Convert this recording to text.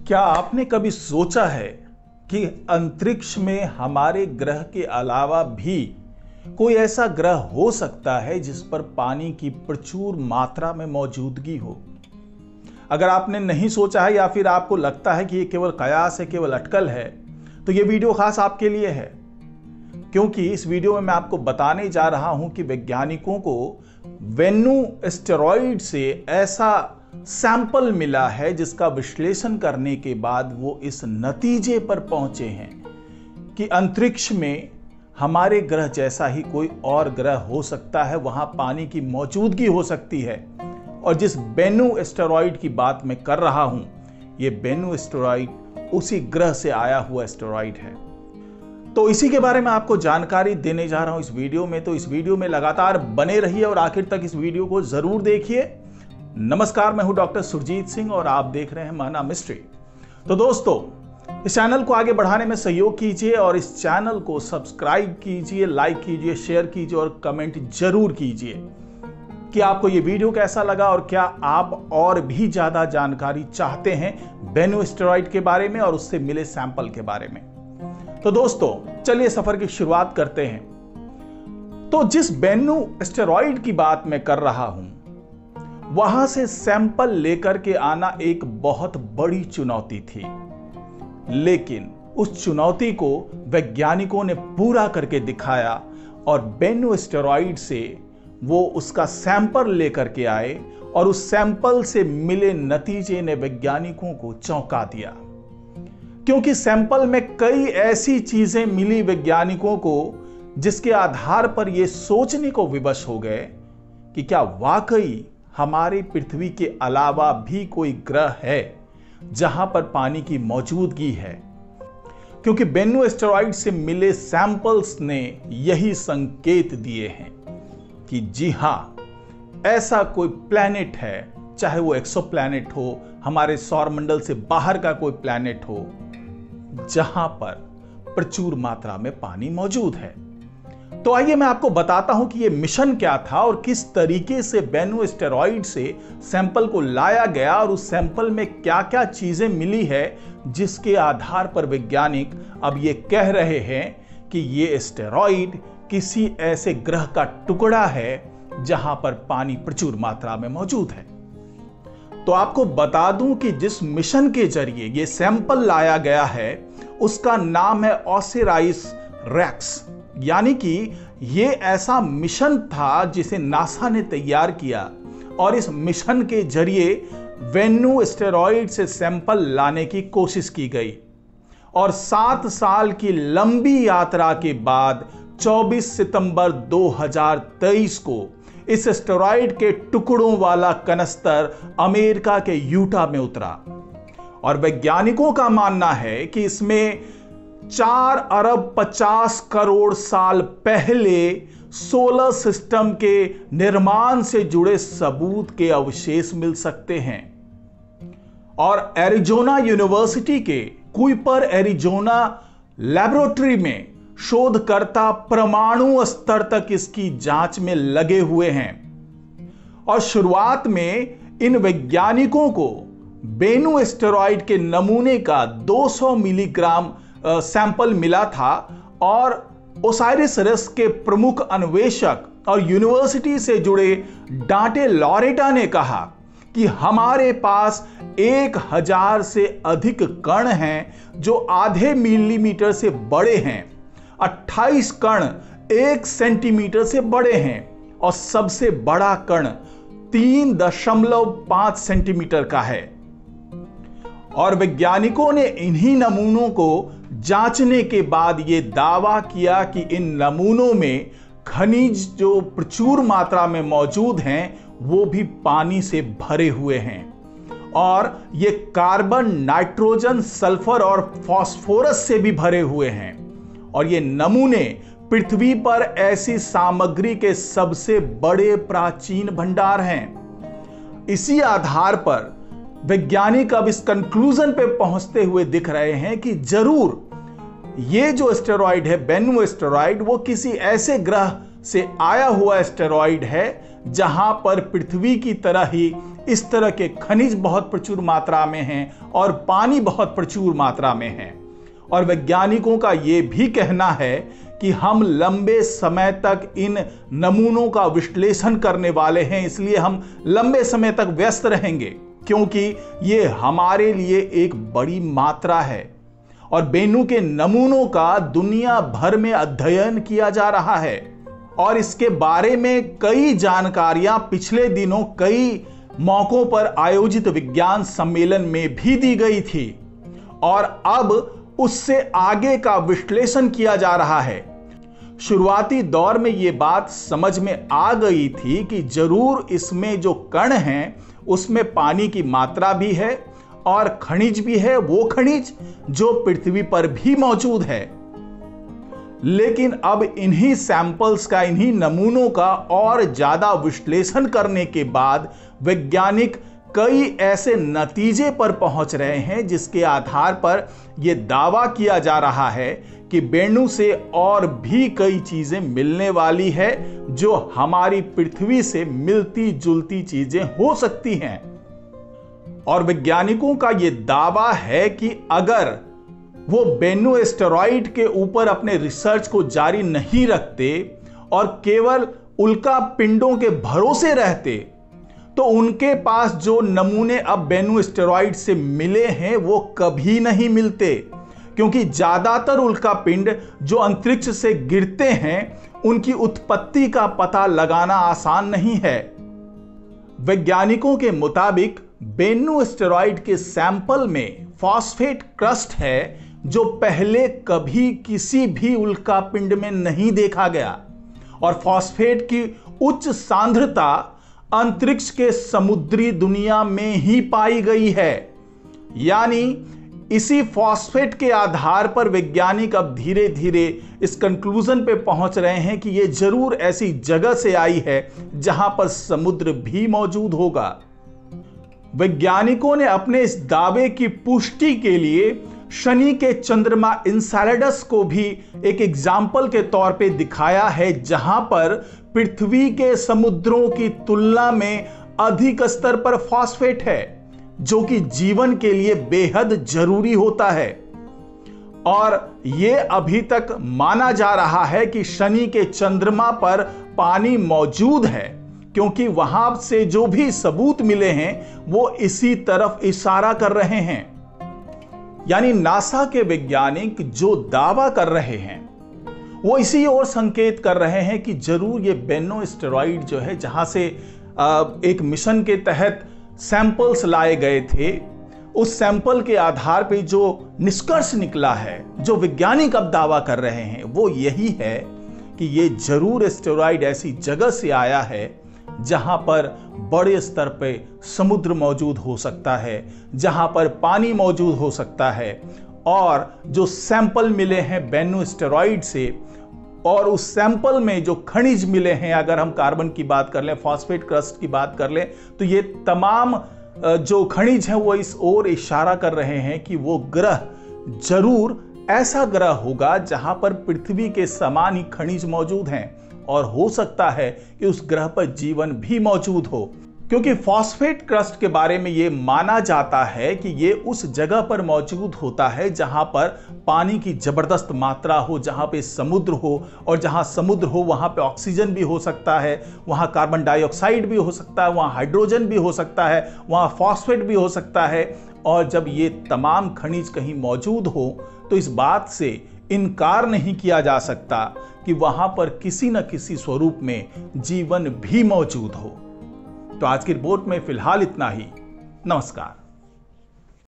क्या आपने कभी सोचा है कि अंतरिक्ष में हमारे ग्रह के अलावा भी कोई ऐसा ग्रह हो सकता है जिस पर पानी की प्रचुर मात्रा में मौजूदगी हो? अगर आपने नहीं सोचा है या फिर आपको लगता है कि ये केवल कयास है, केवल अटकल है, तो ये वीडियो खास आपके लिए है। क्योंकि इस वीडियो में मैं आपको बताने जा रहा हूं कि वैज्ञानिकों को वेन्नू एस्टेरॉइड से ऐसा सैंपल मिला है जिसका विश्लेषण करने के बाद वो इस नतीजे पर पहुंचे हैं कि अंतरिक्ष में हमारे ग्रह जैसा ही कोई और ग्रह हो सकता है, वहां पानी की मौजूदगी हो सकती है। और जिस बेनू एस्टेरॉइड की बात मैं कर रहा हूं, ये बेनू एस्टेरॉइड उसी ग्रह से आया हुआ एस्टेरॉइड है। तो इसी के बारे में आपको जानकारी देने जा रहा हूं इस वीडियो में। तो इस वीडियो में लगातार बने रहिए और आखिर तक इस वीडियो को जरूर देखिए। नमस्कार, मैं हूं डॉक्टर सुरजीत सिंह और आप देख रहे हैं महना मिस्ट्री। तो दोस्तों, इस चैनल को आगे बढ़ाने में सहयोग कीजिए और इस चैनल को सब्सक्राइब कीजिए, लाइक कीजिए, शेयर कीजिए और कमेंट जरूर कीजिए कि आपको ये वीडियो कैसा लगा और क्या आप और भी ज्यादा जानकारी चाहते हैं बेनू एस्टेरॉइड के बारे में और उससे मिले सैंपल के बारे में। तो दोस्तों, चलिए सफर की शुरुआत करते हैं। तो जिस बेनू एस्टेरॉइड की बात मैं कर रहा हूं, वहां से सैंपल लेकर के आना एक बहुत बड़ी चुनौती थी, लेकिन उस चुनौती को वैज्ञानिकों ने पूरा करके दिखाया और बेनू एस्टेरॉइड से वो उसका सैंपल लेकर के आए और उस सैंपल से मिले नतीजे ने वैज्ञानिकों को चौंका दिया। क्योंकि सैंपल में कई ऐसी चीजें मिली वैज्ञानिकों को जिसके आधार पर ये सोचने को विवश हो गए कि क्या वाकई हमारे पृथ्वी के अलावा भी कोई ग्रह है जहां पर पानी की मौजूदगी है। क्योंकि बेनू एस्टेरॉइड से मिले सैंपल्स ने यही संकेत दिए हैं कि जी हां, ऐसा कोई प्लैनेट है, चाहे वो एक्सोप्लैनेट हो, हमारे सौरमंडल से बाहर का कोई प्लैनेट हो, जहां पर प्रचुर मात्रा में पानी मौजूद है। तो आइए मैं आपको बताता हूं कि यह मिशन क्या था और किस तरीके से बेनू एस्टेरॉइड से सैंपल को लाया गया और उस सैंपल में क्या क्या चीजें मिली है जिसके आधार पर वैज्ञानिक अब ये कह रहे हैं कि ये एस्टेरॉइड किसी ऐसे ग्रह का टुकड़ा है जहां पर पानी प्रचुर मात्रा में मौजूद है। तो आपको बता दूं कि जिस मिशन के जरिए ये सैंपल लाया गया है उसका नाम है ओसिराइस रेक्स। यानी कि ये ऐसा मिशन था जिसे नासा ने तैयार किया और इस मिशन के जरिए वेन्नू एस्टेरॉइड से सैंपल लाने की कोशिश की गई। और 7 साल की लंबी यात्रा के बाद 24 सितंबर 2023 को इस एस्टेरॉइड के टुकड़ों वाला कनस्तर अमेरिका के यूटा में उतरा। और वैज्ञानिकों का मानना है कि इसमें 4 अरब 50 करोड़ साल पहले सोलर सिस्टम के निर्माण से जुड़े सबूत के अवशेष मिल सकते हैं। और एरिजोना यूनिवर्सिटी के कुइपर एरिजोना लैबोरेटरी में शोधकर्ता परमाणु स्तर तक इसकी जांच में लगे हुए हैं। और शुरुआत में इन वैज्ञानिकों को बेनू एस्टेरॉइड के नमूने का 200 मिलीग्राम सैंपल मिला था और ओसाइरिस रिस्क के प्रमुख अन्वेषक और यूनिवर्सिटी से जुड़े डांटे लॉरेटा ने कहा कि हमारे पास 1000 से अधिक कण हैं जो आधे मिलीमीटर से बड़े हैं, 28 कण 1 सेंटीमीटर से बड़े हैं और सबसे बड़ा कण 3.5 सेंटीमीटर का है। और वैज्ञानिकों ने इन्हीं नमूनों को जांचने के बाद यह दावा किया कि इन नमूनों में खनिज जो प्रचुर मात्रा में मौजूद हैं वो भी पानी से भरे हुए हैं। और ये कार्बन, नाइट्रोजन, सल्फर और फास्फोरस से भी भरे हुए हैं। और ये नमूने पृथ्वी पर ऐसी सामग्री के सबसे बड़े प्राचीन भंडार हैं। इसी आधार पर वैज्ञानिक अब इस कंक्लूजन पे पहुंचते हुए दिख रहे हैं कि जरूर ये जो एस्टेरॉइड है बेनू एस्टेरॉइड, वो किसी ऐसे ग्रह से आया हुआ एस्टेरॉइड है जहां पर पृथ्वी की तरह ही इस तरह के खनिज बहुत प्रचुर मात्रा में हैं और पानी बहुत प्रचुर मात्रा में है। और वैज्ञानिकों का यह भी कहना है कि हम लंबे समय तक इन नमूनों का विश्लेषण करने वाले हैं, इसलिए हम लंबे समय तक व्यस्त रहेंगे, क्योंकि ये हमारे लिए एक बड़ी मात्रा है। और बेन्नू के नमूनों का दुनिया भर में अध्ययन किया जा रहा है और इसके बारे में कई जानकारियां पिछले दिनों कई मौकों पर आयोजित विज्ञान सम्मेलन में भी दी गई थी और अब उससे आगे का विश्लेषण किया जा रहा है। शुरुआती दौर में यह बात समझ में आ गई थी कि जरूर इसमें जो कण हैं उसमें पानी की मात्रा भी है और खनिज भी है, वो खनिज जो पृथ्वी पर भी मौजूद है। लेकिन अब इन्हीं सैंपल्स का, इन्हीं नमूनों का और ज्यादा विश्लेषण करने के बाद वैज्ञानिक कई ऐसे नतीजे पर पहुंच रहे हैं जिसके आधार पर यह दावा किया जा रहा है कि बेन्नू से और भी कई चीजें मिलने वाली है जो हमारी पृथ्वी से मिलती जुलती चीजें हो सकती हैं। और वैज्ञानिकों का यह दावा है कि अगर वो बेन्नू एस्टेरॉइड के ऊपर अपने रिसर्च को जारी नहीं रखते और केवल उल्का पिंडों के भरोसे रहते तो उनके पास जो नमूने अब बेन्नू एस्टेरॉइड से मिले हैं वो कभी नहीं मिलते, क्योंकि ज्यादातर उल्का पिंड जो अंतरिक्ष से गिरते हैं उनकी उत्पत्ति का पता लगाना आसान नहीं है। वैज्ञानिकों के मुताबिक बेन्नू एस्टेरॉइड के सैंपल में फॉस्फेट क्रस्ट है जो पहले कभी किसी भी उल्का पिंड में नहीं देखा गया और फॉस्फेट की उच्च सांद्रता अंतरिक्ष के समुद्री दुनिया में ही पाई गई है। यानी इसी फॉस्फेट के आधार पर वैज्ञानिक अब धीरे धीरे इस कंक्लूजन पे पहुंच रहे हैं कि यह जरूर ऐसी जगह से आई है जहां पर समुद्र भी मौजूद होगा। वैज्ञानिकों ने अपने इस दावे की पुष्टि के लिए शनि के चंद्रमा इनसेलेडस को भी एक एग्जाम्पल के तौर पे दिखाया है, जहां पर पृथ्वी के समुद्रों की तुलना में अधिक स्तर पर फॉस्फेट है जो कि जीवन के लिए बेहद जरूरी होता है। और यह अभी तक माना जा रहा है कि शनि के चंद्रमा पर पानी मौजूद है, क्योंकि वहां से जो भी सबूत मिले हैं वो इसी तरफ इशारा कर रहे हैं। यानी नासा के वैज्ञानिक जो दावा कर रहे हैं वो इसी ओर संकेत कर रहे हैं कि जरूर ये बेन्नू एस्टेरॉइड जो है, जहां से एक मिशन के तहत सैंपल्स लाए गए थे, उस सैंपल के आधार पे जो निष्कर्ष निकला है, जो वैज्ञानिक अब दावा कर रहे हैं, वो यही है कि ये जरूर एस्टेरॉइड ऐसी जगह से आया है जहां पर बड़े स्तर पे समुद्र मौजूद हो सकता है, जहां पर पानी मौजूद हो सकता है। और जो सैंपल मिले हैं बेन्नू एस्टेरॉइड से और उस सैंपल में जो खनिज मिले हैं, अगर हम कार्बन की बात कर लें, फॉस्फेट क्रस्ट की बात कर लें, तो ये तमाम जो खनिज हैं वो इस ओर इशारा कर रहे हैं कि वो ग्रह जरूर ऐसा ग्रह होगा जहां पर पृथ्वी के समान ही खनिज मौजूद हैं और हो सकता है कि उस ग्रह पर जीवन भी मौजूद हो, क्योंकि फॉस्फेट क्रस्ट के बारे में यह माना जाता है कि यह उस जगह पर मौजूद होता है जहां पर पानी की जबरदस्त मात्रा हो, जहां पे समुद्र हो, और जहां समुद्र हो वहां पे ऑक्सीजन भी हो सकता है, वहां कार्बन डाइऑक्साइड भी हो सकता है, वहां हाइड्रोजन भी हो सकता है, वहां फॉस्फेट भी हो सकता है। और जब ये तमाम खनिज कहीं मौजूद हो तो इस बात से इनकार नहीं किया जा सकता कि वहां पर किसी न किसी स्वरूप में जीवन भी मौजूद हो। तो आज की रिपोर्ट में फिलहाल इतना ही। नमस्कार।